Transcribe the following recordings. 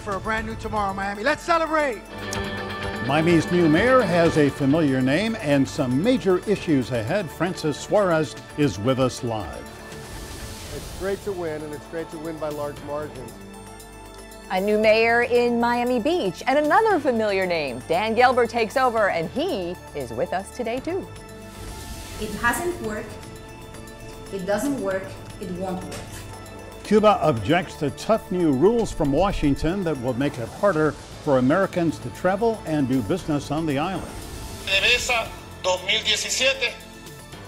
for a brand new tomorrow, Miami. Let's celebrate! Miami's new mayor has a familiar name and some major issues ahead. Francis Suarez is with us live. It's great to win, and it's great to win by large margins. A new mayor in Miami Beach and another familiar name. Dan Gelber takes over, and he is with us today too. It hasn't worked, it doesn't work, it won't work. Cuba objects to tough new rules from Washington that will make it harder for Americans to travel and do business on the island. PDVSA 2017,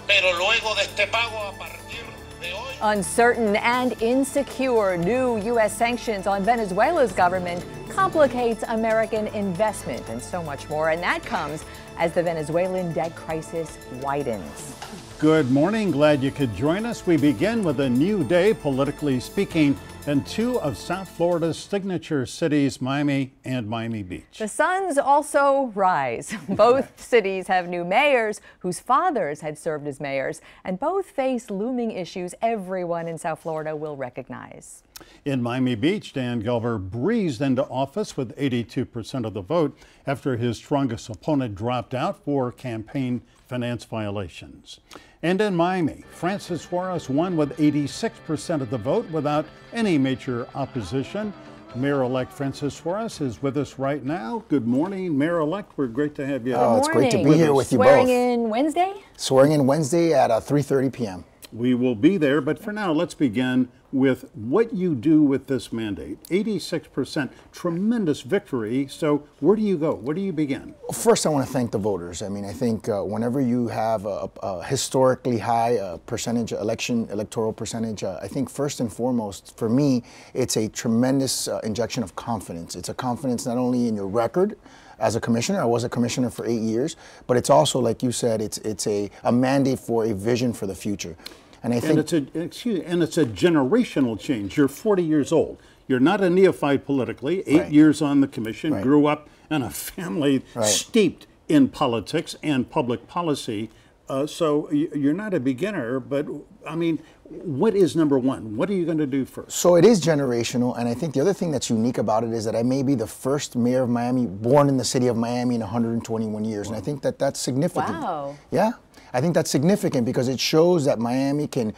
pero luego de este pago a partir de hoy. Uncertain and insecure new U.S. sanctions on Venezuela's government complicates American investment and so much more. And that comes as the Venezuelan debt crisis widens. Good morning. Glad you could join us. We begin with a new day, politically speaking, in two of South Florida's signature cities, Miami and Miami Beach. The suns also rise. Both cities have new mayors whose fathers had served as mayors, and both face looming issues everyone in South Florida will recognize. In Miami Beach, Dan Gelber breezed into office with 82% of the vote after his strongest opponent dropped out for campaign finance violations. And in Miami, Francis Suarez won with 86% of the vote without any major opposition. Mayor-elect Francis Suarez is with us right now. Good morning, Mayor-elect. We're great to have you. Oh, it's great to be here with you both. Swearing in Wednesday? Swearing in Wednesday at 3:30 p.m. We will be there, but for now, let's begin with what you do with this mandate. 86%, tremendous victory. So where do you go? Where do you begin? First, I want to thank the voters. I mean, I think whenever you have a historically high electoral percentage, I think first and foremost, for me, it's a tremendous injection of confidence. It's a confidence not only in your record as a commissioner. I was a commissioner for 8 years, but it's also, like you said, it's a mandate for a vision for the future. And I think it's a generational change. You're 40 years old. You're not a neophyte politically. 8 years on the commission, grew up in a family steeped in politics and public policy. So you're not a beginner, but I mean, what is number one? What are you going to do first? So it is generational, and I think the other thing that's unique about it is that I may be the first mayor of Miami born in the city of Miami in 121 years, and I think that that's significant. Wow. Yeah. I think that's significant because it shows that Miami can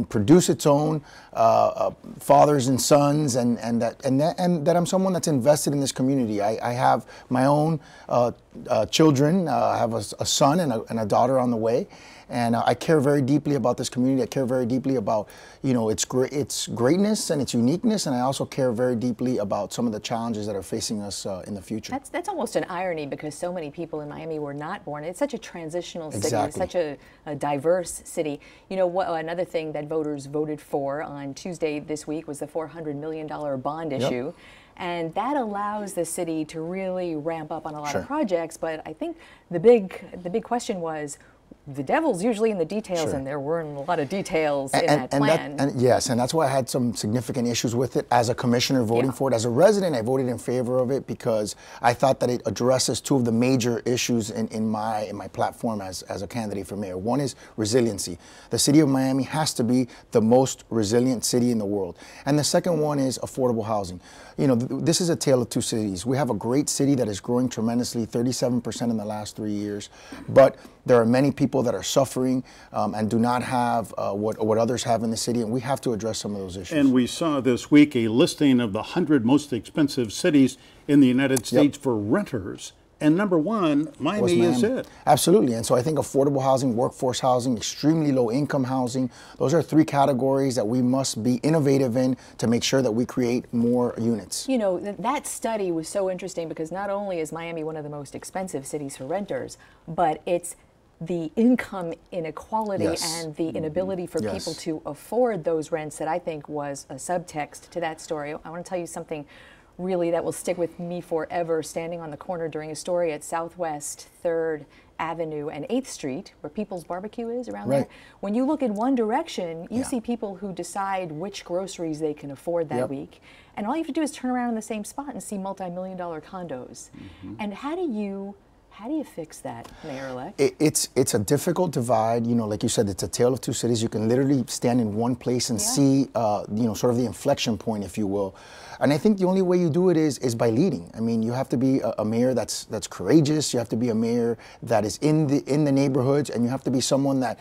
produce its own fathers and sons, and that I'm someone that's invested in this community. I have my own children. I have a son and a daughter on the way, and I care very deeply about this community. I care very deeply about its greatness and its uniqueness, and I also care very deeply about some of the challenges that are facing us in the future. That's almost an irony because so many people in Miami were not born. It's such a transitional city. Exactly. It's such a diverse city. You know what? Another thing that voters voted for on Tuesday this week was the $400 million bond issue. And that allows the city to really ramp up on a lot of projects. But I think the big question was, the devil's usually in the details, and there weren't a lot of details in that plan. Yes, and that's why I had some significant issues with it as a commissioner voting for it. As a resident, I voted in favor of it because I thought that it addresses two of the major issues in my platform as a candidate for mayor. One is resiliency. The city of Miami has to be the most resilient city in the world. And the second one is affordable housing. This is a tale of two cities. We have a great city that is growing tremendously, 37% in the last 3 years, but there are many people that are suffering and do not have what others have in the city, and we have to address some of those issues. And we saw this week a listing of the 100 most expensive cities in the United States for renters. And number one, Miami is it. Absolutely. And so I think affordable housing, workforce housing, extremely low income housing, those are three categories that we must be innovative in to make sure that we create more units. That study was so interesting because not only is Miami one of the most expensive cities for renters, but it's the income inequality and the inability for people to afford those rents that I think was a subtext to that story. I want to tell you something really that will stick with me forever, standing on the corner during a story at Southwest 3rd Avenue and 8th Street, where People's Barbecue is around there. When you look in one direction, you see people who decide which groceries they can afford that week. And all you have to do is turn around in the same spot and see multi-million-dollar condos. And how do you fix that, Mayor-elect? It's a difficult divide. Like you said, it's a tale of two cities. You can literally stand in one place and see, sort of the inflection point, if you will. And I think the only way you do it is by leading. I mean, you have to be a mayor that's courageous. You have to be a mayor that is in the neighborhoods, and you have to be someone that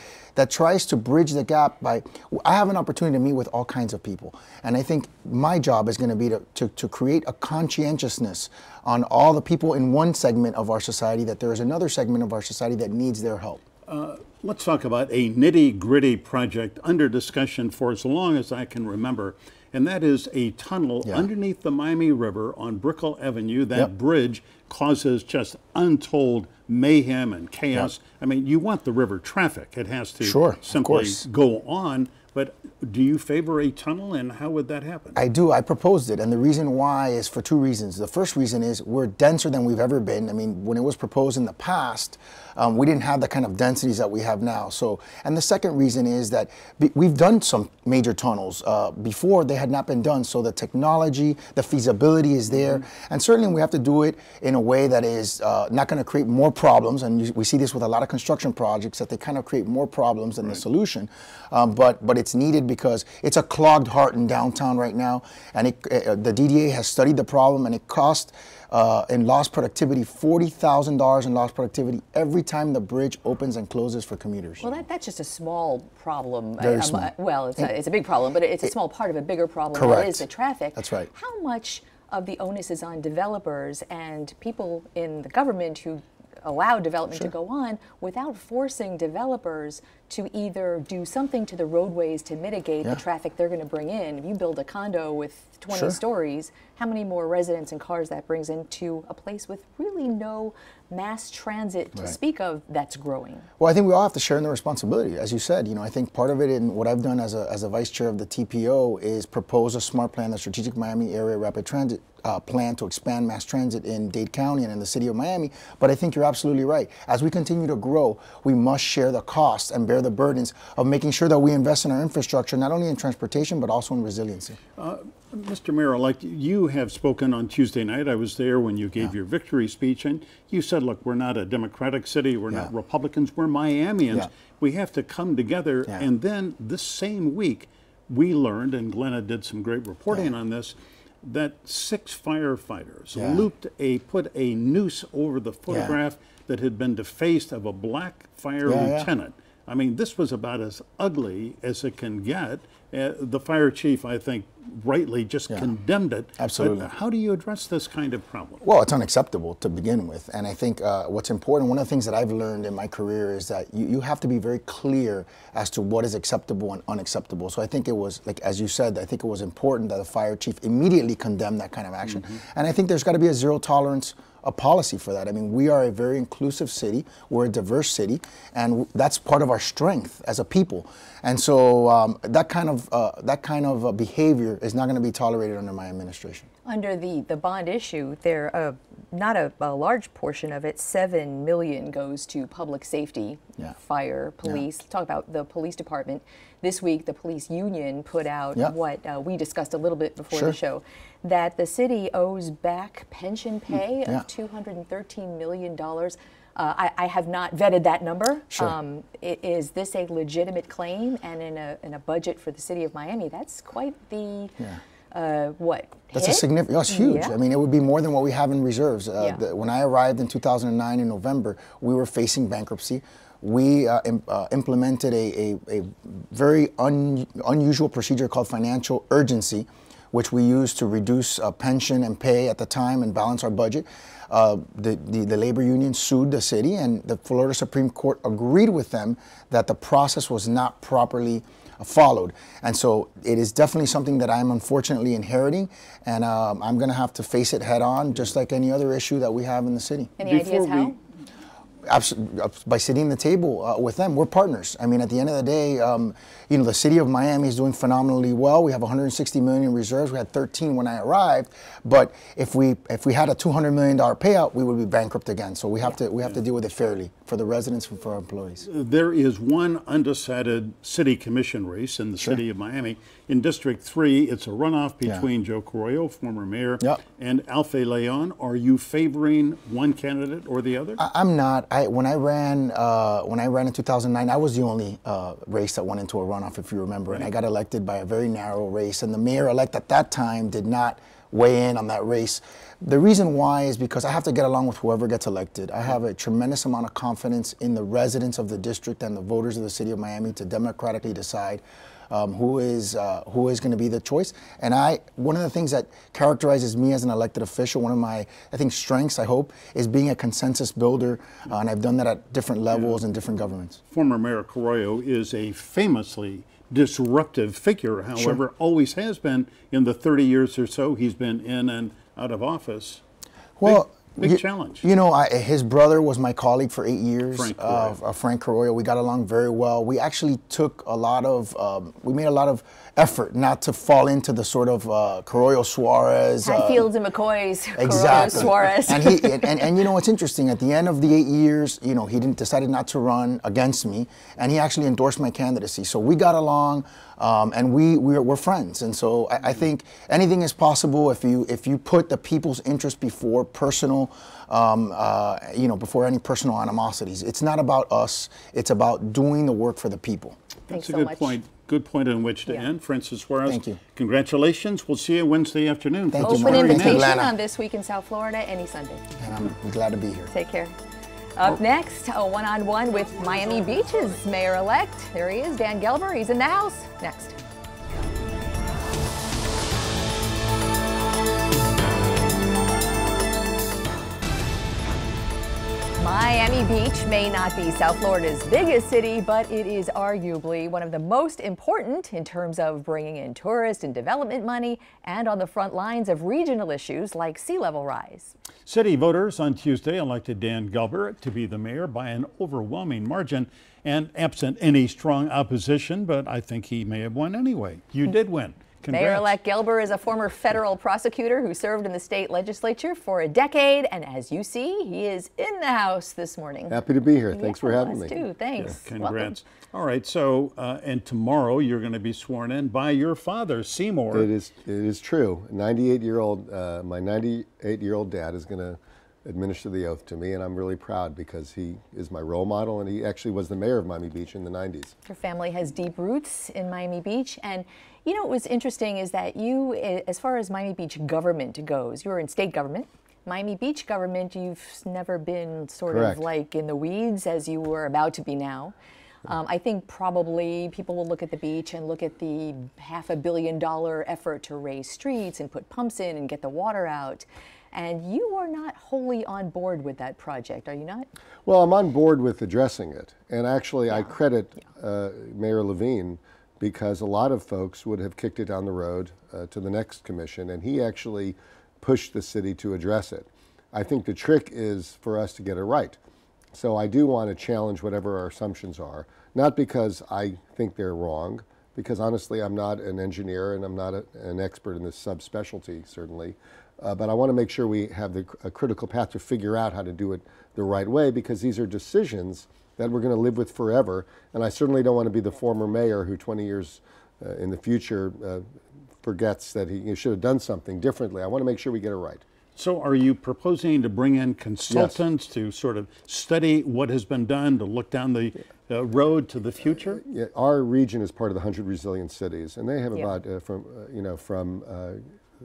tries to bridge the gap by. I have an opportunity to meet with all kinds of people, and I think my job is going to be to create a conscientiousness on all the people in one segment of our society, that there is another segment of our society that needs their help. Let's talk about a nitty-gritty project under discussion for as long as I can remember, and that is a tunnel underneath the Miami River on Brickell Avenue. That bridge causes just untold mayhem and chaos. I mean, you want the river traffic. It has to simply go on. But do you favor a tunnel, and how would that happen? I do. I proposed it, and the reason why is for two reasons. The first reason is we're denser than we've ever been. I mean, when it was proposed in the past, we didn't have the kind of densities that we have now. So, and the second reason is that we've done some major tunnels before. They had not been done, so the technology, the feasibility is there, and certainly we have to do it in a way that is not going to create more problems. And we see this with a lot of construction projects, that they kind of create more problems than the solution. But it's needed because it's a clogged heart in downtown right now, and the DDA has studied the problem, and it cost in lost productivity $40,000 in lost productivity every time the bridge opens and closes for commuters. Well, that's just a small problem. Very small. Well, it's a big problem, but it's a small part of a bigger problem. Correct. That is the traffic. That's right. How much of the onus is on developers and people in the government who allow development to go on without forcing developers to either do something to the roadways to mitigate the traffic they're going to bring in? If you build a condo with 20 stories, how many more residents and cars that brings into a place with really no mass transit to speak of that's growing? Well, I think we all have to share in the responsibility. As you said, I think part of it, and what I've done as a vice chair of the TPO, is propose a SMART plan, the Strategic Miami Area Rapid Transit plan to expand mass transit in Dade County and in the city of Miami. But I think you're absolutely right. As we continue to grow, we must share the costs and bear the burdens of making sure that we invest in our infrastructure, not only in transportation, but also in resiliency. Mr. Mayor, like you have spoken on Tuesday night, I was there when you gave your victory speech, and you said, look, we're not a Democratic city, we're not Republicans, we're Miamians. We have to come together. And then this same week, we learned, and Glenna did some great reporting on this, that 6 firefighters put a noose over the photograph that had been defaced of a black fire lieutenant. I mean, this was about as ugly as it can get. The fire chief, I think, rightly just condemned it. Absolutely. But how do you address this kind of problem? Well, it's unacceptable to begin with. And I think what's important, one of the things that I've learned in my career is that you have to be very clear as to what is acceptable and unacceptable. So I think it was, like as you said, I think it was important that the fire chief immediately condemned that kind of action. And I think there's got to be a zero tolerance policy for that. I mean, we are a very inclusive city, we're a diverse city, and that's part of our strength as a people. And so that kind of behavior is not going to be tolerated under my administration. Under the bond issue, there not a large portion of it, $7 million, goes to public safety, fire, police. Talk about the police department. This week, the police union put out what we discussed a little bit before the show, that the city owes back pension pay of $213 million. I have not vetted that number. Is this a legitimate claim? And in a budget for the city of Miami, that's quite the That's a significant. That's huge. I mean, it would be more than what we have in reserves. When I arrived in 2009 in November, we were facing bankruptcy. We implemented a very unusual procedure called financial urgency, which we used to reduce pension and pay at the time and balance our budget. The labor union sued the city, and the Florida Supreme Court agreed with them that the process was not properly followed. And so it is definitely something that I'm unfortunately inheriting, and I'm going to have to face it head on, just like any other issue that we have in the city. Any ideas how? By sitting at the table with them. We're partners. I mean, at the end of the day, the city of Miami is doing phenomenally well. We have 160 million in reserves. We had 13 when I arrived, but if we had a $200 million payout, we would be bankrupt again. So we have to deal with it fairly for the residents and for our employees. There is one undecided city commission race in the city of Miami. In District 3, it's a runoff between Joe Carollo, former mayor, and Alfie Leon. Are you favoring one candidate or the other? I'm not. When I ran in 2009, I was the only race that went into a runoff, if you remember, and I got elected by a very narrow race. And the mayor-elect at that time weigh in on that race. The reason why is because I have to get along with whoever gets elected. I have a tremendous amount of confidence in the residents of the district and the voters of the city of Miami to democratically decide who is going to be the choice. And one of the things that characterizes me as an elected official, one of my, I think, strengths, I hope, is being a consensus builder, and I've done that at different levels and different governments. Former Mayor Carollo is a famously disruptive figure, however, always has been in the 30 years or so he's been in and out of office. Well, Big challenge. You know, his brother was my colleague for 8 years, Frank Carollo. We got along very well. We actually took a lot of, we made a lot of effort not to fall into the sort of Carollo Suarez. Hatfields and McCoys, exactly. Carollo Suarez. And you know, what's interesting, at the end of the 8 years, you know, he decided not to run against me, and he actually endorsed my candidacy. So we got along. And we're friends, and so I think anything is possible if you put the people's interest before personal, you know, before any personal animosities. It's not about us; it's about doing the work for the people. That's a good point. Good point on which to end. Francis Suarez, thank you. Congratulations. We'll see you Wednesday afternoon. Thank you, Open invitation on This Week in South Florida any Sunday. And I'm glad to be here. Take care. Up next, a one-on-one with Miami Beach's mayor-elect. There he is, Dan Gelber. He's in the house. Next. Miami Beach may not be South Florida's biggest city, but it is arguably one of the most important in terms of bringing in tourist and development money and on the front lines of regional issues like sea level rise. City voters on Tuesday elected Dan Gelber to be the mayor by an overwhelming margin and absent any strong opposition, but I think he may have won anyway. You did win. Congrats. Mayor-elect Gelber is a former federal prosecutor who served in the state legislature for a decade, and as you see, he is in the house this morning. Happy to be here. Thanks for having me. Too. Thanks. Yeah, congrats. Welcome. All right, so and tomorrow you're going to be sworn in by your father, Seymour. It is true. 98-year-old, my 98-year-old dad is going to administer the oath to me, and I'm really proud because he is my role model, and he actually was the mayor of Miami Beach in the 90s. Your family has deep roots in Miami Beach, and you know what was interesting is that you, as far as Miami Beach government goes, you were in state government. Miami Beach government, you've never been sort Correct. of like in the weeds as you were about to be now. I think probably people will look at the beach and look at the $500 million effort to raise streets and put pumps in and get the water out. And you are not wholly on board with that project, are you not? Well, I'm on board with addressing it. And actually, I credit Mayor Levine because a lot of folks would have kicked it down the road to the next commission, and he actually pushed the city to address it. I think the trick is for us to get it right. So I do want to challenge whatever our assumptions are, not because I think they're wrong, because honestly, I'm not an engineer and I'm not an expert in this subspecialty, certainly. But I want to make sure we have a critical path to figure out how to do it the right way, because these are decisions that we're going to live with forever. And I certainly don't want to be the former mayor who 20 years in the future forgets that he should have done something differently. I want to make sure we get it right. So are you proposing to bring in consultants to sort of study what has been done, to look down the road to the future? Yeah, our region is part of the 100 Resilient Cities, and they have about, from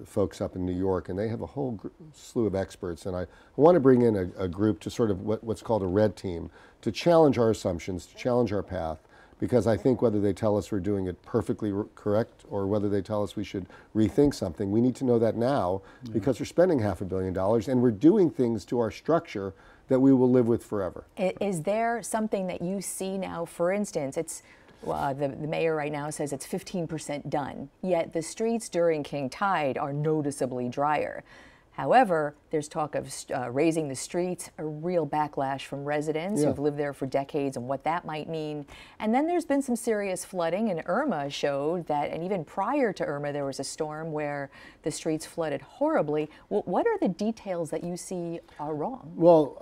folks up in New York, and they have a whole slew of experts. And I want to bring in a group to sort of what's called a red team, to challenge our assumptions, to challenge our path, because I think whether they tell us we're doing it perfectly correct or whether they tell us we should rethink something, we need to know that now, because we're spending $500 million and we're doing things to our structure that we will live with forever. Is there something that you see now, for instance, it's the mayor right now says it's 15% done, yet the streets during King Tide are noticeably drier. However, there's talk of raising the streets, a real backlash from residents who've lived there for decades and what that might mean. And then there's been some serious flooding, and Irma showed that, and even prior to Irma, there was a storm where the streets flooded horribly. What are the details that you see are wrong? Well,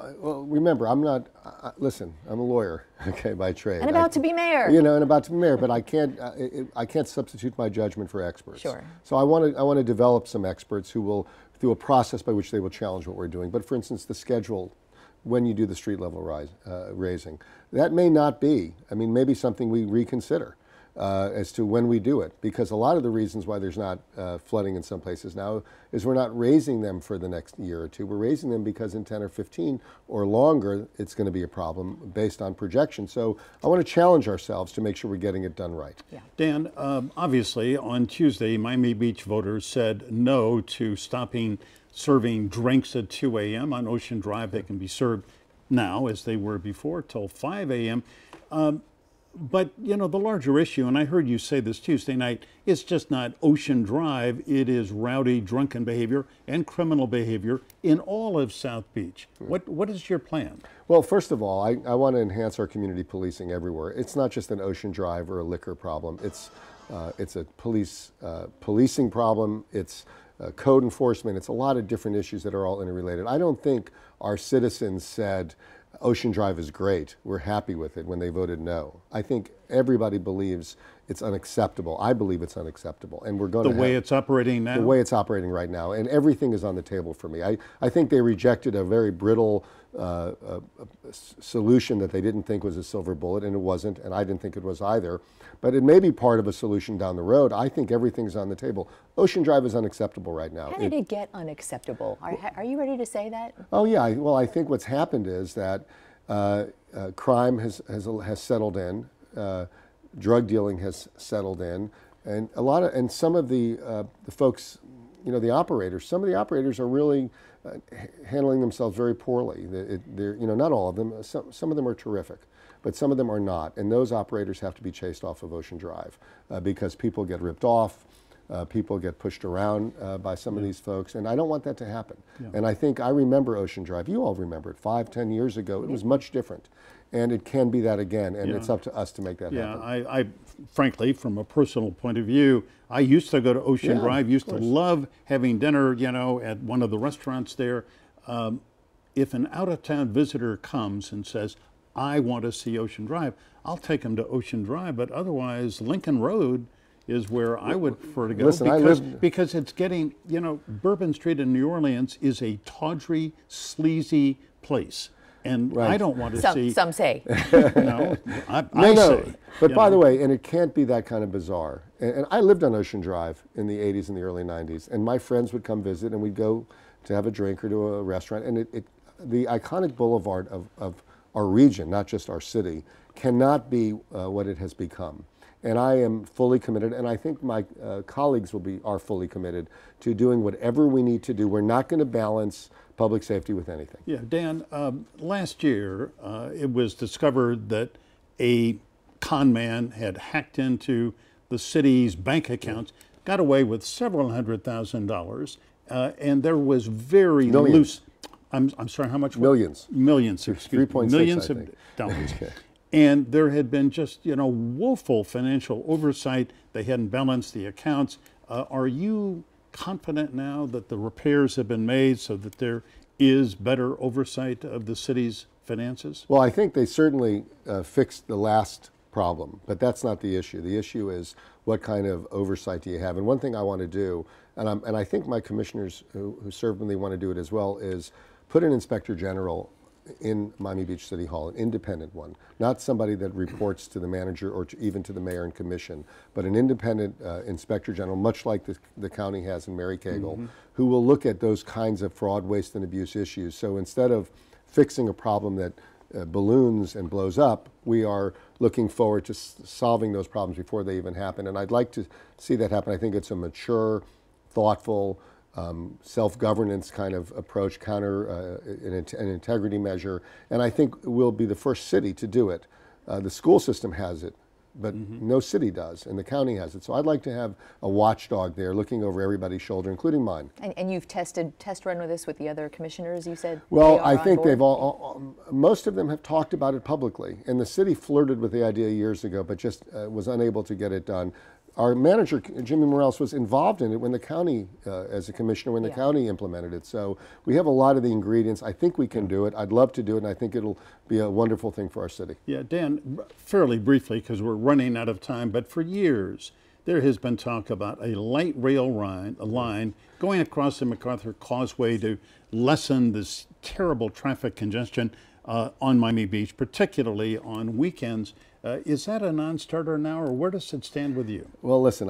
remember, I'm not, listen, I'm a lawyer, okay, by trade. And about to be mayor. You know, and about to be mayor, but I can't substitute my judgment for experts. Sure. So I want to develop some experts who will, through a process by which they will challenge what we're doing. But for instance, the schedule, when you do the street level raising, that may not be, I mean, maybe something we reconsider. as to when we do it, because a lot of the reasons why there's not flooding in some places now is we're not raising them for the next year or two. We're raising them because in 10 or 15 or longer, it's going to be a problem based on projection. So I want to challenge ourselves to make sure we're getting it done right. Yeah. Dan, obviously on Tuesday, Miami Beach voters said no to stopping serving drinks at 2 a.m. on Ocean Drive. They can be served now, as they were before, till 5 a.m. But, you know, the larger issue, and I heard you say this Tuesday night, it's just not Ocean Drive. It is rowdy, drunken behavior and criminal behavior in all of South Beach. What is your plan? Well, first of all, I want to enhance our community policing everywhere. It's not just an Ocean Drive or a liquor problem. It's a policing problem. It's code enforcement. It's a lot of different issues that are all interrelated. I don't think our citizens said, Ocean Drive is great, we're happy with it when they voted no. I think everybody believes it's unacceptable. I believe it's unacceptable. And we're going to the way it's operating now? The way it's operating right now. And everything is on the table for me. I think they rejected a very brittle solution that they didn't think was a silver bullet, and it wasn't, and I didn't think it was either. But it may be part of a solution down the road. I think everything's on the table. Ocean Drive is unacceptable right now. How did it get unacceptable? Are you ready to say that? Oh yeah, well I think what's happened is that crime has settled in, drug dealing has settled in, and some of the folks, you know, the operators, some of the operators are really handling themselves very poorly. They're, you know, not all of them. Some of them are terrific, but some of them are not. And those operators have to be chased off of Ocean Drive because people get ripped off, people get pushed around by some of these folks, and I don't want that to happen. Yeah. And I think I remember Ocean Drive. You all remember it. 5, 10 years ago, it was much different. And it can be that again, and it's up to us to make that happen. I frankly, from a personal point of view, I used to go to Ocean Drive, used to love having dinner, you know, at one of the restaurants there. If an out-of-town visitor comes and says, I want to see Ocean Drive, I'll take them to Ocean Drive, but otherwise Lincoln Road is where I would prefer to go. Listen, because it's getting, you know, Bourbon Street in New Orleans is a tawdry, sleazy place. And I don't want to see... Some say. No, I say. But by the way, and it can't be that kind of bizarre. And I lived on Ocean Drive in the 80s and the early 90s, and my friends would come visit, and we'd go to have a drink or to a restaurant. And the iconic boulevard of our region, not just our city, cannot be what it has become. And I am fully committed, and I think my colleagues are fully committed to doing whatever we need to do. We're not going to balance public safety with anything. Yeah, Dan, last year it was discovered that a con man had hacked into the city's bank accounts, got away with several $100,000, and there was very loose. I'm sorry, how much? Millions. Millions, excuse me. Millions of dollars. And there had been just, you know, woeful financial oversight. They hadn't balanced the accounts. Are you confident now that the repairs have been made so that there is better oversight of the city's finances? Well, I think they certainly fixed the last problem, but that's not the issue. The issue is what kind of oversight do you have? And one thing I want to do, and I think my commissioners who serve when they want to do it as well, is put an inspector general in Miami Beach City Hall, an independent one, not somebody that reports to the manager or even to the mayor and commission, but an independent inspector general, much like the county has in Mary Cagle, who will look at those kinds of fraud, waste, and abuse issues. So instead of fixing a problem that balloons and blows up, we are looking forward to solving those problems before they even happen. And I'd like to see that happen. I think it's a mature, thoughtful, self-governance kind of approach, an integrity measure, and I think we'll be the first city to do it. The school system has it, but no city does, and the county has it. So I'd like to have a watchdog there looking over everybody's shoulder, including mine. And you've test run with this with the other commissioners, you said? Well, I think they've most of them have talked about it publicly, and the city flirted with the idea years ago, but just was unable to get it done. Our manager, Jimmy Morales, was involved in it when the county, as a commissioner, when the county implemented it. So we have a lot of the ingredients. I think we can do it. I'd love to do it, and I think it'll be a wonderful thing for our city. Yeah, Dan, fairly briefly, because we're running out of time, but for years, there has been talk about a light rail line going across the MacArthur Causeway to lessen this terrible traffic congestion on Miami Beach, particularly on weekends. Is that a non-starter now, or where does it stand with you? Well, listen,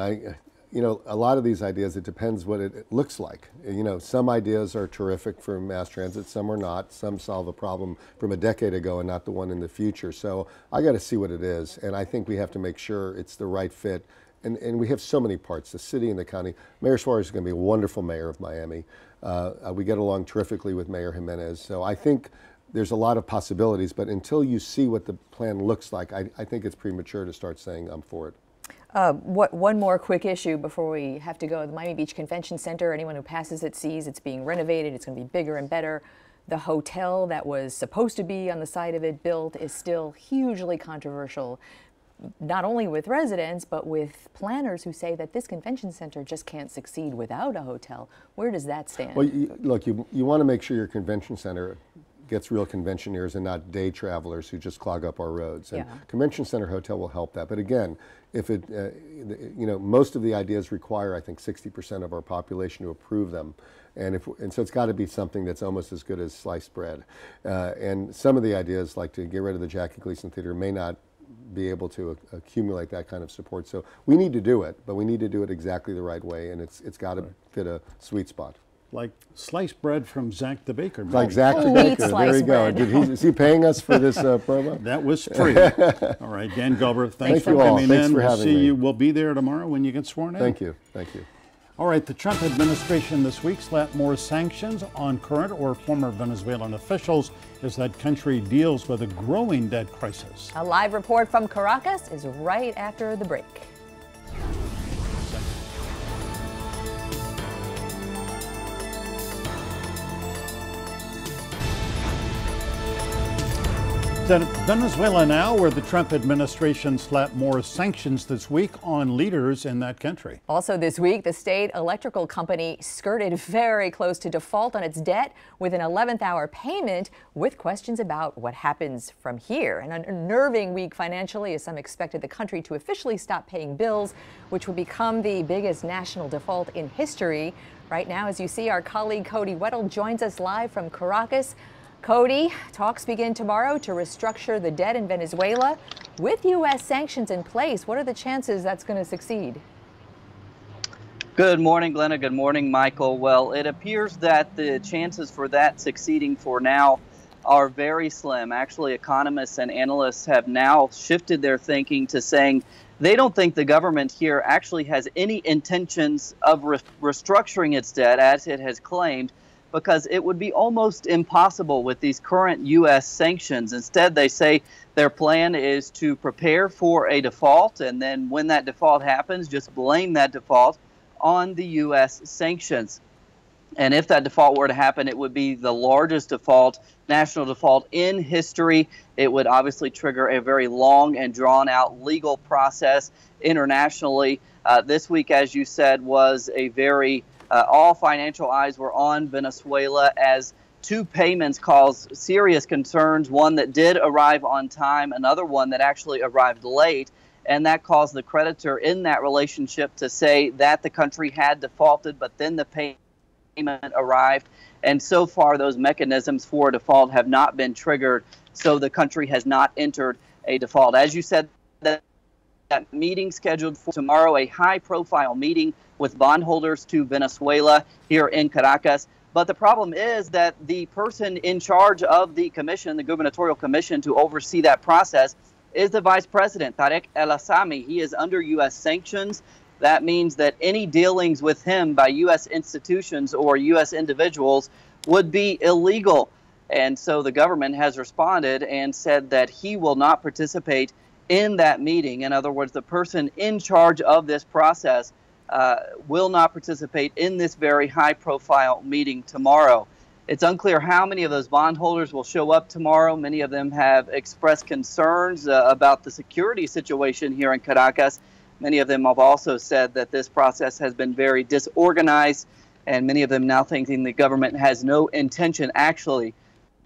you know, a lot of these ideas, it depends what it looks like. You know, some ideas are terrific for mass transit, some are not. Some solve a problem from a decade ago and not the one in the future. So I got to see what it is, and I think we have to make sure it's the right fit. And we have so many parts, the city and the county. Mayor Suarez is going to be a wonderful mayor of Miami. We get along terrifically with Mayor Jimenez. So I think there's a lot of possibilities, but until you see what the plan looks like, I think it's premature to start saying I'm for it. One more quick issue before we have to go. The Miami Beach Convention Center, anyone who passes it sees it's being renovated. It's going to be bigger and better. The hotel that was supposed to be on the side of it built is still hugely controversial, not only with residents, but with planners who say that this convention center just can't succeed without a hotel. Where does that stand? Well, look, you want to make sure your convention center gets real conventioneers and not day travelers who just clog up our roads. And Convention Center Hotel will help that. But again, if it, you know, most of the ideas require, I think, 60% of our population to approve them. And so it's got to be something that's almost as good as sliced bread. And some of the ideas, like to get rid of the Jackie Gleason Theater, may not be able to accumulate that kind of support. So we need to do it, but we need to do it exactly the right way, and it's got to fit a sweet spot. Like sliced bread from Zach the Baker. Like Zach the Baker. There you go. Is he paying us for this promo? That was free. All right, Dan Gelber, thanks for coming in. Thanks for having me. We'll be there tomorrow when you get sworn in. Thank you. Thank you. All right, the Trump administration this week slapped more sanctions on current or former Venezuelan officials as that country deals with a growing debt crisis. A live report from Caracas is right after the break. Venezuela now, where the Trump administration slapped more sanctions this week on leaders in that country. Also this week, the state electrical company skirted very close to default on its debt with an 11th hour payment, with questions about what happens from here. An unnerving week financially, as some expected the country to officially stop paying bills, which would become the biggest national default in history. Right now, as you see, our colleague Cody Weddle joins us live from Caracas. Cody, talks begin tomorrow to restructure the debt in Venezuela. With U.S. sanctions in place, what are the chances that's going to succeed? Good morning, Glenna. Good morning, Michael. Well, it appears that the chances for that succeeding for now are very slim. Actually, economists and analysts have now shifted their thinking to saying they don't think the government here actually has any intentions of restructuring its debt, as it has claimed, because it would be almost impossible with these current U.S. sanctions. Instead, they say their plan is to prepare for a default, and then when that default happens, just blame that default on the U.S. sanctions. And if that default were to happen, it would be the largest default, national default in history. It would obviously trigger a very long and drawn-out legal process internationally. This week, as you said, was a very all financial eyes were on Venezuela as two payments caused serious concerns, one that did arrive on time, another one that actually arrived late, and that caused the creditor in that relationship to say that the country had defaulted, but then the payment arrived. And so far, those mechanisms for default have not been triggered, so the country has not entered a default. As you said, that meeting scheduled for tomorrow, a high-profile meeting with bondholders to Venezuela here in Caracas. But the problem is that the person in charge of the commission, the gubernatorial commission, to oversee that process is the vice president, Tarek El Assami. He is under U.S. sanctions. That means that any dealings with him by U.S. institutions or U.S. individuals would be illegal. And so the government has responded and said that he will not participate in that meeting. In other words, the person in charge of this process will not participate in this very high-profile meeting tomorrow. It's unclear how many of those bondholders will show up tomorrow. Many of them have expressed concerns about the security situation here in Caracas. Many of them have also said that this process has been very disorganized, and many of them now thinking the government has no intention actually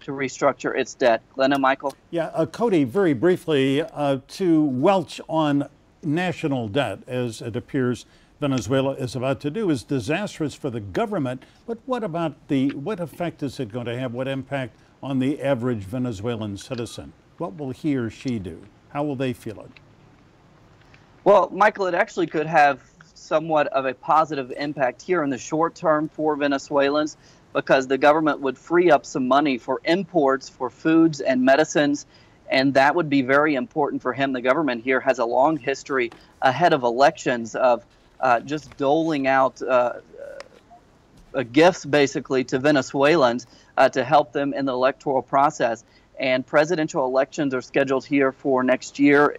to restructure its debt. Glenna, Michael? Yeah, Cody, very briefly, to welch on national debt, as it appears Venezuela is about to do, is disastrous for the government. But what about what effect is it going to have? What impact on the average Venezuelan citizen? What will he or she do? How will they feel it? Well, Michael, it actually could have somewhat of a positive impact here in the short term for Venezuelans, because the government would free up some money for imports for foods and medicines, and that would be very important for him. The government here has a long history ahead of elections of just doling out gifts basically to Venezuelans to help them in the electoral process. And presidential elections are scheduled here for next year.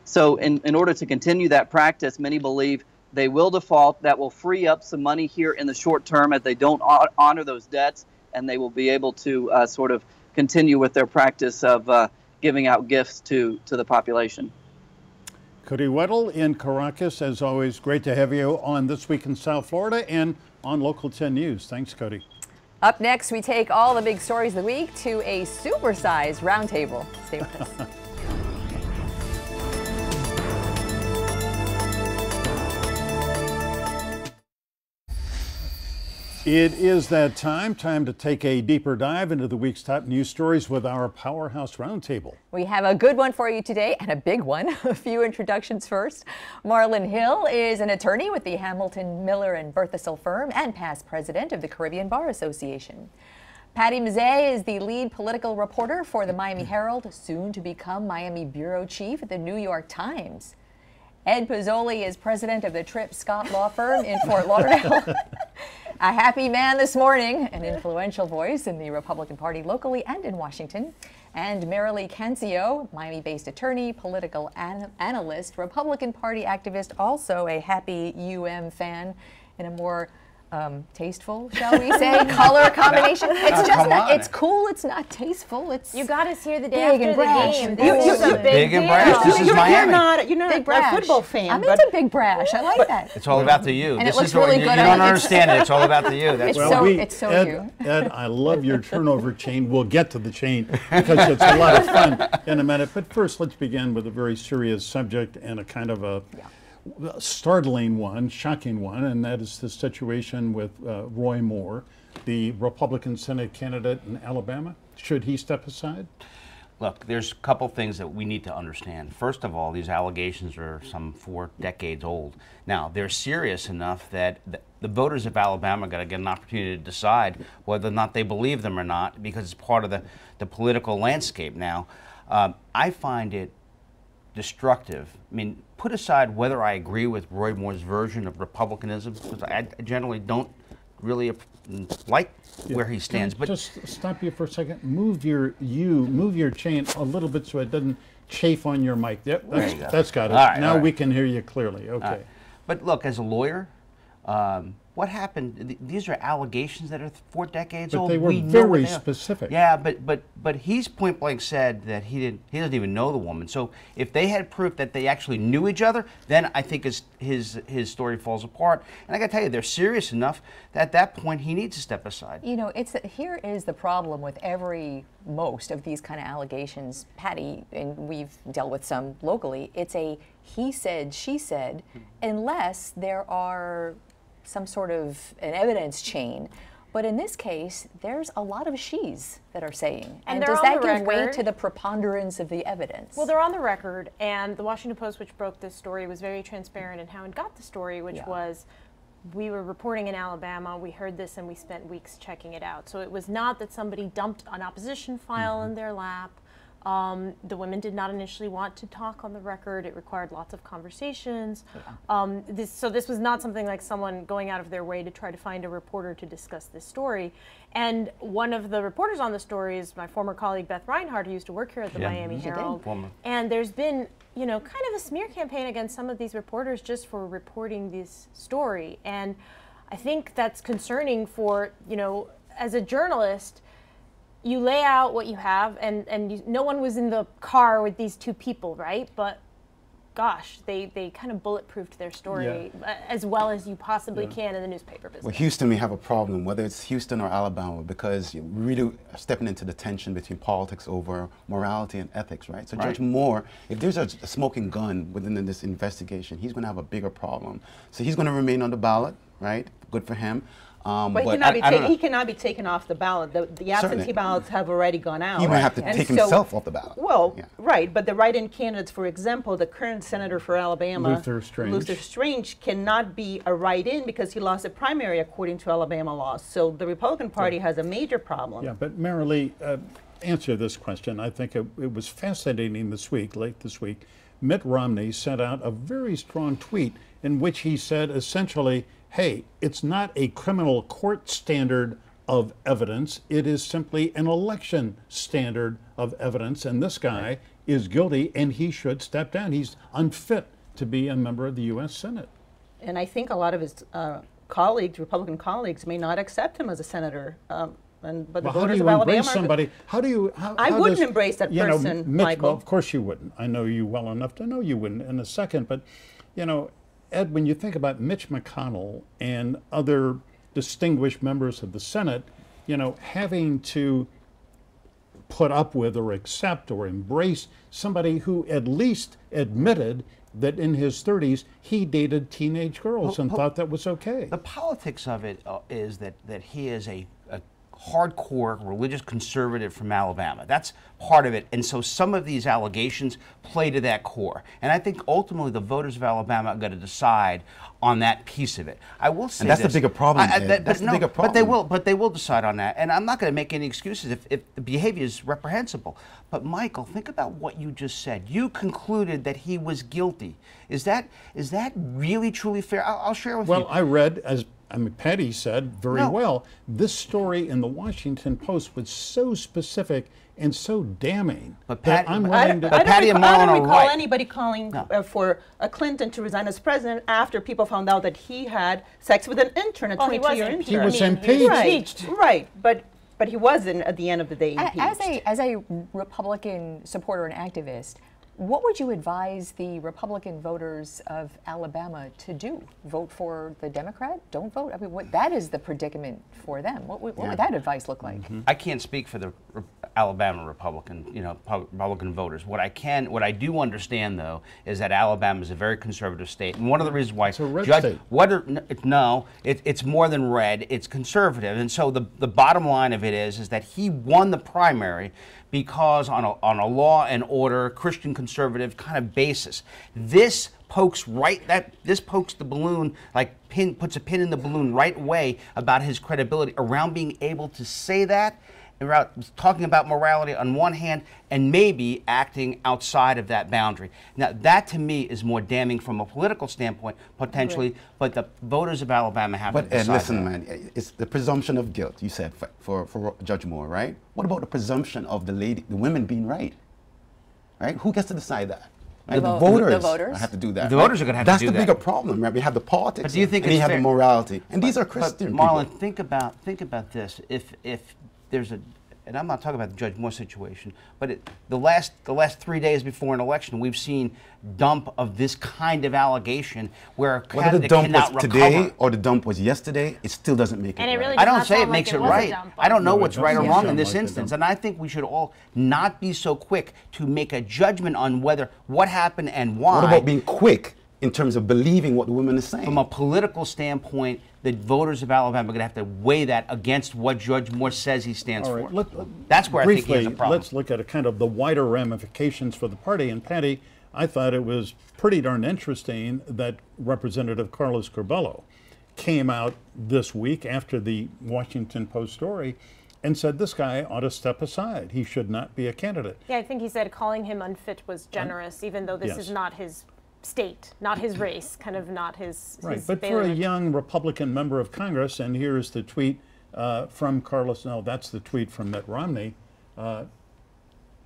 So in order to continue that practice, many believe they will default. That will free up some money here in the short term as they don't honor those debts, and they will be able to sort of continue with their practice of giving out gifts to the population. Cody Weddle in Caracas, as always, great to have you on This Week in South Florida and on Local 10 News. Thanks, Cody. Up next, we take all the big stories of the week to a supersized roundtable. Stay with us. It is that time to take a deeper dive into the week's top news stories with our Powerhouse Roundtable. We have a good one for you today, and a big one. A few introductions first. Marlon Hill is an attorney with the Hamilton, Miller & Berthasell firm and past president of the Caribbean Bar Association. Patty Mazzei is the lead political reporter for the Miami Herald, soon to become Miami bureau chief at the New York Times. Ed Pozzoli is president of the Tripp Scott Law Firm in Fort Lauderdale. A happy man this morning, an influential voice in the Republican Party locally and in Washington. And Marilee Cancio, Miami-based attorney, political analyst, Republican Party activist, also a happy fan in a more tasteful, shall we say, color combination. It's just not, it's cool, it's not tasteful, it's You got us here the day after the game. This is a big and brash. This is Miami. You're not a football fan. I'm into big brash. I like that. It's all about the you. And this it looks is really you good. You don't understand it. It's all about the you. That's it's so you. Ed, I love your turnover chain. We'll get to the chain because it's a lot of fun in a minute. But first, let's begin with a very serious subject and a kind of a startling one, shocking one, and that is the situation with Roy Moore, the Republican Senate candidate in Alabama. Should he step aside? Look, there's a couple things that we need to understand. First of all, these allegations are some 4 decades old. Now, they're serious enough that the voters of Alabama are going to get an opportunity to decide whether or not they believe them or not, because it's part of the political landscape now. I find it destructive. I mean, put aside whether I agree with Roy Moore's version of republicanism, because I generally don't really like where he stands. But just stop you for a second. Move your chain a little bit so it doesn't chafe on your mic. Yep, that's got it. Now we can hear you clearly. Okay. But look, as a lawyer, what happened? These are allegations that are 4 decades old. But they were very specific. Yeah, but he's point blank said that he doesn't even know the woman. So if they had proof that they actually knew each other, then I think his story falls apart. And I got to tell you, they're serious enough that at that point he needs to step aside. You know, here is the problem with most of these kind of allegations, Patty, and we've dealt with some locally. It's a he said, she said, unless there are some sort of an evidence chain. But in this case, there's a lot of she's that are saying. And does that give weight to the preponderance of the evidence? Well, they're on the record, and the Washington Post, which broke this story, was very transparent in how it got the story, which was, we were reporting in Alabama, we heard this, and we spent weeks checking it out. So it was not that somebody dumped an opposition file in their lap. The women did not initially want to talk on the record. It required lots of conversations. So this was not something like someone going out of their way to try to find a reporter to discuss this story. And one of the reporters on the story is my former colleague Beth Reinhardt, who used to work here at the Miami Herald. And there's been, kind of a smear campaign against some of these reporters just for reporting this story. And I think that's concerning for, as a journalist, you lay out what you have, and no one was in the car with these 2 people, right? But gosh, they kind of bulletproofed their story as well as you possibly can in the newspaper business. Well, Houston, we have a problem, whether it's Houston or Alabama, because we're really stepping into the tension between politics over morality and ethics, right? So Judge Moore, if there's a smoking gun within this investigation, he's going to have a bigger problem. So he's going to remain on the ballot, right? Good for him. But he cannot be taken off the ballot. The absentee ballots have already gone out. He might have to take himself off the ballot. Well, right, but the write-in candidates, for example, the current senator for Alabama, Luther Strange, cannot be a write-in because he lost a primary according to Alabama laws. So the Republican Party has a major problem. Yeah, but Marilee, answer this question. I think it was fascinating late this week. Mitt Romney sent out a very strong tweet in which he said essentially, hey, it's not a criminal court standard of evidence. It is simply an election standard of evidence. And this guy is guilty and he should step down. He's unfit to be a member of the U.S. Senate. And I think a lot of his colleagues, Republican colleagues, may not accept him as a senator. But the voters of Alabama. How do you? I wouldn't embrace that person, Michael. Well, of course you wouldn't. I know you well enough to know you wouldn't in a second. But, Ed, when you think about Mitch McConnell and other distinguished members of the Senate, having to put up with or accept or embrace somebody who at least admitted that in his 30s he dated teenage girls and thought that was okay. The politics of it is that he is a hardcore religious conservative from Alabama. That's part of it. And so some of these allegations play to that core. And I think ultimately the voters of Alabama are going to decide on that piece of it. I will say that's the bigger problem. That's the bigger problem. But they will decide on that. And I'm not going to make any excuses if the behavior is reprehensible. But Michael, think about what you just said. You concluded that he was guilty. Is that really truly fair? I'll share with you. Well, I read, as Patty said very well, this story in the Washington Post was so specific and so damning. But Patty and Marlon I don't recall anybody calling for Clinton to resign as president after people found out that he had sex with an intern, a 22-year intern. He was impeached. Right. But he wasn't at the end of the day impeached. As a Republican supporter and activist, what would you advise the Republican voters of Alabama to do? Vote for the Democrat? Don't vote? I mean, that is the predicament for them. What would that advice look like? I can't speak for the Alabama Republican voters. What I do understand though is that Alabama is a very conservative state, and one of the reasons why it's a red state. It's more than red. It's conservative, and so the bottom line of it is that he won the primary because on a law and order Christian conservative kind of basis. This pokes the balloon, puts a pin in the balloon right away about his credibility around being able to say that, about talking about morality on one hand and maybe acting outside of that boundary. Now that to me is more damning from a political standpoint potentially, but the voters of Alabama have to decide. And listen, man, it's the presumption of guilt, you said, for Judge Moore, right? What about the presumption of the women being right? Right? Who gets to decide that? Right? The voters have to do that. The voters are going to have to do that. That's the bigger problem, right? We have the politics, but do you think and you have the morality, and these are Christian people. Marlon, think about this. If there's and I'm not talking about the Judge Moore situation, but the last 3 days before an election, we've seen dump of this kind of allegation where a candidate cannot recover. Whether the dump was today or the dump was yesterday, it still doesn't make it right. Really I don't say it makes it right. I don't know what's right or wrong in this instance, and I think we should all not be so quick to make a judgment on what happened and why. What about being quick in terms of believing what the woman is saying? From a political standpoint, the voters of Alabama are going to have to weigh that against what Judge Moore says he stands for. That's where I think he has a problem. Let's look at a kind of the wider ramifications for the party. And Patty, I thought it was pretty darn interesting that Representative Carlos Curbelo came out this week after the Washington Post story and said this guy ought to step aside. He should not be a candidate. Yeah, I think he said calling him unfit was generous, even though this is not his state, not his race, kind of not his but for a young Republican member of Congress, and here's the tweet from Carlos, no, that's the tweet from Mitt Romney,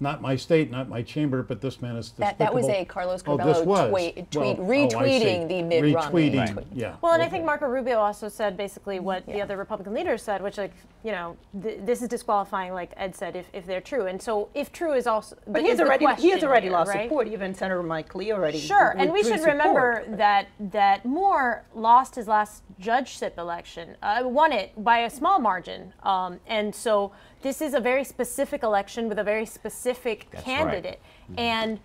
not my state, not my chamber, but this man is despicable. That was a Carlos Curbelo tweet retweeting the Mitt Romney tweet. Yeah. Well, and I think Marco Rubio also said basically what the other Republican leaders said, which this is disqualifying, like Ed said, if they're true. And so if true is also, but he has already lost support. Even Senator Mike Lee already. Sure, and we should remember that Moore lost his last judgeship election, won it by a small margin, and so this is a very specific election with a very specific candidate. Right. And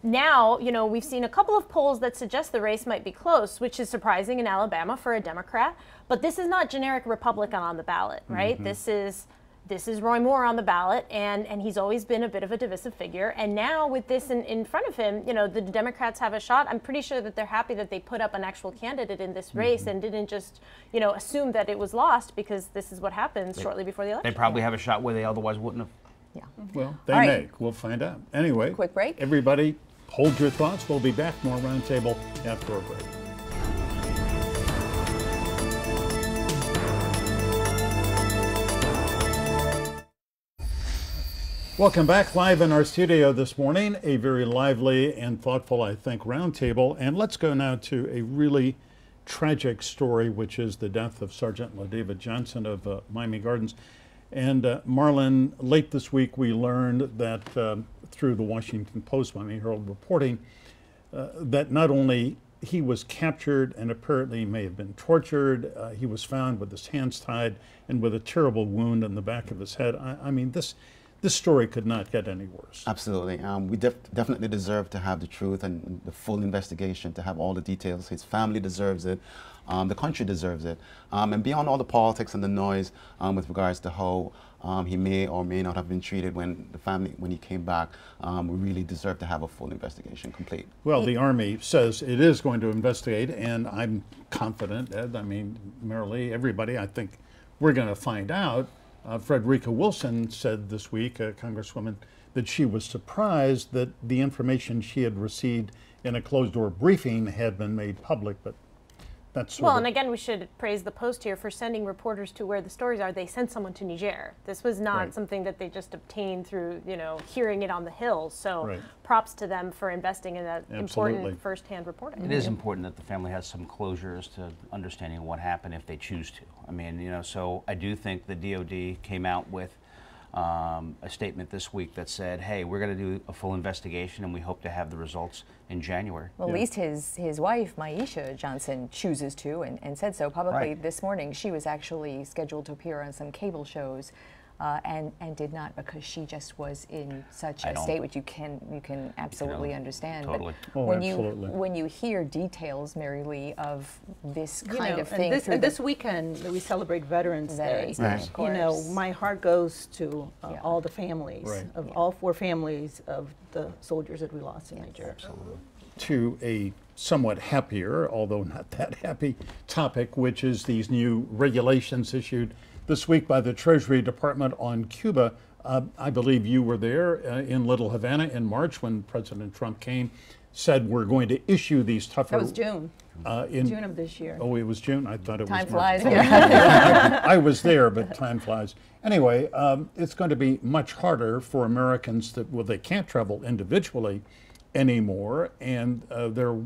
now, you know, we've seen a couple of polls that suggest the race might be close, which is surprising in Alabama for a Democrat. But this is not generic Republican on the ballot, right? This is Roy Moore on the ballot, and he's always been a bit of a divisive figure. And now with this in front of him, you know, the Democrats have a shot. I'm pretty sure that they're happy that they put up an actual candidate in this race and didn't just, you know, assume that it was lost, because this is what happens shortly before the election. They probably have a shot where they otherwise wouldn't have. Yeah. Well, they may. We'll find out. Anyway, quick break. Everybody, hold your thoughts. We'll be back. More Roundtable after a break. Welcome back, live in our studio this morning. A very lively and thoughtful, I think, roundtable. And let's go now to a really tragic story, which is the death of Sergeant LaDavid Johnson of Miami Gardens. And Marlon, late this week we learned that through the Washington Post, Miami Herald reporting, that not only he was captured and apparently may have been tortured, he was found with his hands tied and with a terrible wound in the back of his head. I mean, this story could not get any worse. Absolutely. We definitely deserve to have the truth and the full investigation, to have all the details. His family deserves it. The country deserves it. And beyond all the politics and the noise with regards to how he may or may not have been treated when he came back, we really deserve to have a full investigation complete. Well, the Army says it is going to investigate, and I'm confident, Ed, I mean, Marilee, everybody, I think we're going to find out. Frederica Wilson said this week, Congresswoman, that she was surprised that the information she had received in a closed-door briefing had been made public, but that's well, and again, we should praise the Post here for sending reporters to where the stories are. They sent someone to Niger. This was not something that they just obtained through, you know, hearing it on the Hill. So props to them for investing in that important firsthand reporting. It is important that the family has some closure as to understanding what happened if they choose to. I mean, you know, so I do think the DOD came out with a statement this week that said, hey, we're going to do a full investigation and we hope to have the results in January. Well, at least his wife, Maisha Johnson, chooses to and said so publicly this morning. She was actually scheduled to appear on some cable shows and did not, because she just was in such a state, which you can absolutely understand. Totally. But when you hear details, Marilee, of this kind of thing, and this weekend we celebrate Veterans Day. Right. You know, my heart goes to all the families of all 4 families of the soldiers that we lost in Nigeria. Absolutely. To a somewhat happier, although not that happy, topic, which is these new regulations issued this week by the Treasury Department on Cuba. I believe you were there in Little Havana in March when President Trump came, said we're going to issue these tougher... That was June. June of this year. Oh, it was June? I thought it was March. Time flies. I was there, but time flies. Anyway, it's going to be much harder for Americans that, well, they can't travel individually anymore, and there are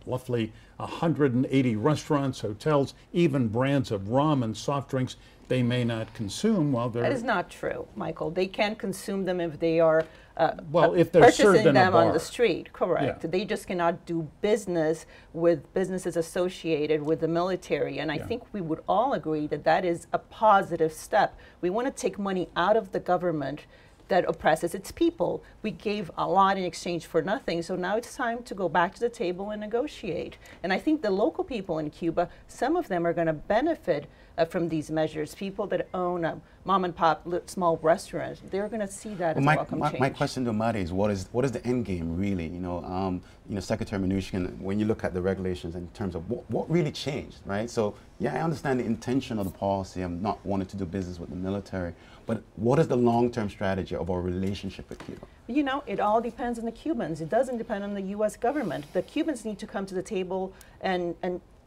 roughly 180 restaurants, hotels, even brands of rum and soft drinks they may not consume while they're... That is not true, Michael. They can't consume them if they are if they're purchasing them on the street. Correct. Yeah. They just cannot do business with businesses associated with the military. And I think we would all agree that that is a positive step. We want to take money out of the government that oppresses its people. We gave a lot in exchange for nothing, so now it's time to go back to the table and negotiate. And I think the local people in Cuba, some of them are going to benefit from these measures. People that own a mom and pop small restaurants, they're going to see that as a welcome change. My question to Mari is, what is the end game really? You know, Secretary Mnuchin, when you look at the regulations in terms of what really changed, right? So yeah, I understand the intention of the policy. I'm not wanting to do business with the military, but what is the long-term strategy of our relationship with Cuba? You know, it all depends on the Cubans. It doesn't depend on the U.S. government. The Cubans need to come to the table and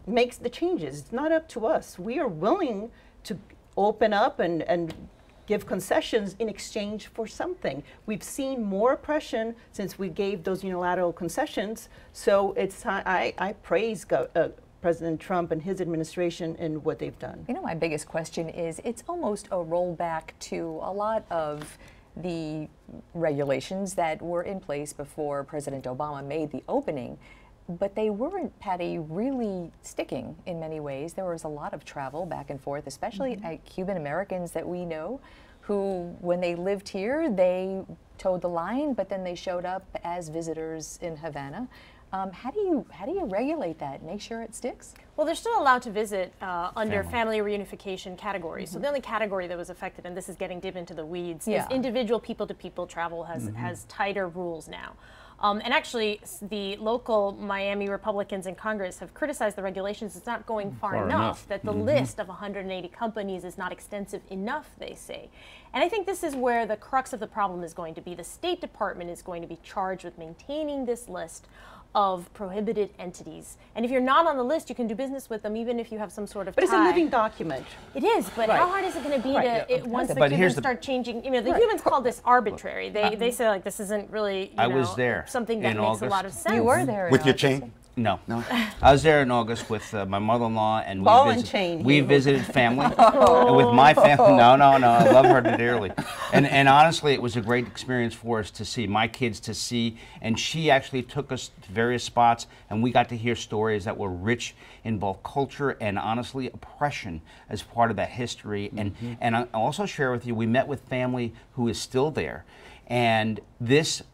make the changes. It's not up to us. We are willing to open up and give concessions in exchange for something. We've seen more oppression since we gave those unilateral concessions. So it's time. I praise President Trump and his administration in what they've done. You know, my biggest question is, it's almost a rollback to a lot of the regulations that were in place before President Obama made the opening. But they weren't, Patty, really sticking in many ways. There was a lot of travel back and forth, especially Cuban Americans that we know, who, when they lived here, they towed the line, but then they showed up as visitors in Havana. How do you regulate that? Make sure it sticks? Well, they're still allowed to visit under family reunification categories. So the only category that was affected, and this is getting deep into the weeds, is individual people-to-people travel has tighter rules now. And actually, the local Miami Republicans in Congress have criticized the regulations. It's not going far enough, that the list of 180 companies is not extensive enough, they say. And I think this is where the crux of the problem is going to be. The State Department is going to be charged with maintaining this list of prohibited entities. And if you're not on the list, you can do business with them even if you have some sort of tie. But it's a living document. It is, but how hard is it going to be once the humans start changing? You know, the humans call this arbitrary. They say, like, this isn't really, I was there something that makes a lot of sense. You were there. With your chain? No. I was there in August with my mother-in-law, and we visited family. And with my family, no, I love her dearly. And honestly, it was a great experience for us to see, my kids to see, and she actually took us to various spots, and we got to hear stories that were rich in both culture and, honestly, oppression as part of that history. And I'll also share with you, we met with family who is still there, and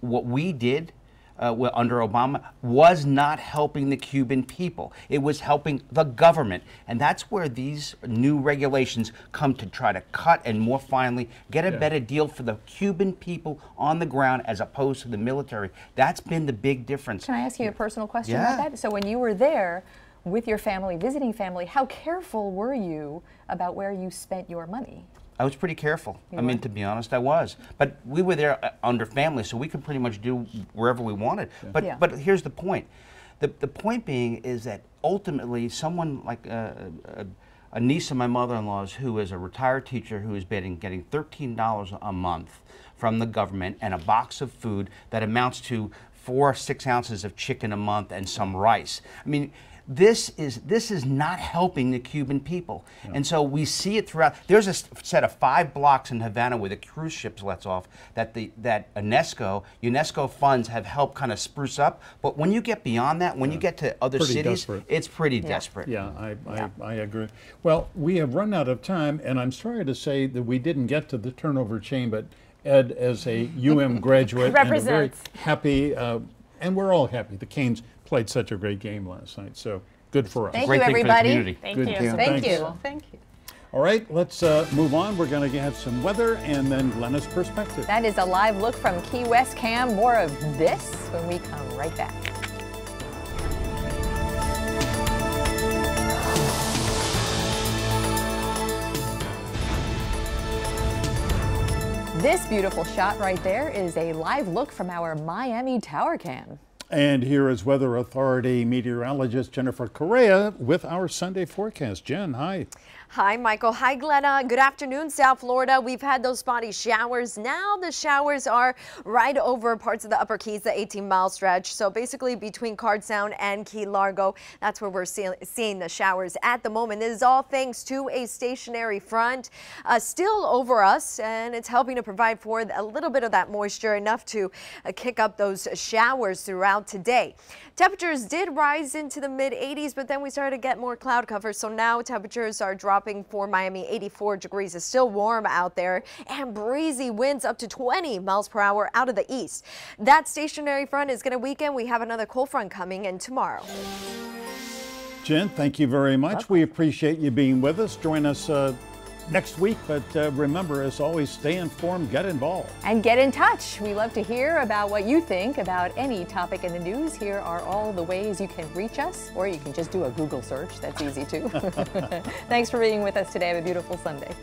what we did under Obama was not helping the Cuban people. It was helping the government. And that's where these new regulations come to try to cut and more finally get a better deal for the Cuban people on the ground as opposed to the military. That's been the big difference. Can I ask you a personal question about that? So when you were there with your family, visiting family, how careful were you about where you spent your money? I was pretty careful. I mean, to be honest, I was. But we were there under family, so we could pretty much do wherever we wanted. But here's the point. The point being is that ultimately someone like a niece of my mother-in-law's who is a retired teacher who is getting $13 a month from the government and a box of food that amounts to 4 or 6 ounces of chicken a month and some rice. I mean, this is not helping the Cuban people. And so we see it throughout. There's a set of 5 blocks in Havana where the cruise ships lets off that UNESCO funds have helped kind of spruce up. But when you get beyond that, when you get to other cities, it's pretty desperate. Yeah, I agree. Well, we have run out of time, and I'm sorry to say that we didn't get to the turnover chain, but Ed, as a UM graduate, and a very happy, and we're all happy. The Canes played such a great game last night, so good for us. Thank you, everybody. Thank you. Thank you. All right, let's move on. We're going to have some weather and then Glenna's perspective. That is a live look from Key West, Cam. More of this when we come right back. This beautiful shot right there is a live look from our Miami Tower Cam. And here is Weather Authority meteorologist Jennifer Correa with our Sunday forecast. Jen, hi. Hi, Michael. Hi, Glenna. Good afternoon, South Florida. We've had those spotty showers. Now the showers are right over parts of the Upper Keys, the 18-mile stretch. So basically between Card Sound and Key Largo, that's where we're seeing the showers at the moment. This is all thanks to a stationary front still over us, and it's helping to provide for a little bit of that moisture, enough to kick up those showers throughout today. Temperatures did rise into the mid-80s, but then we started to get more cloud cover. So now temperatures are dropping for Miami. 84 degrees. It's still warm out there, and breezy winds up to 20 miles per hour out of the east. That stationary front is going to weaken. We have another cold front coming in tomorrow. Jen, thank you very much. We appreciate you being with us. Join us next week, but remember, as always, stay informed, get involved. And get in touch. We love to hear about what you think about any topic in the news. Here are all the ways you can reach us, or you can just do a Google search. That's easy too. Thanks for being with us today. Have a beautiful Sunday.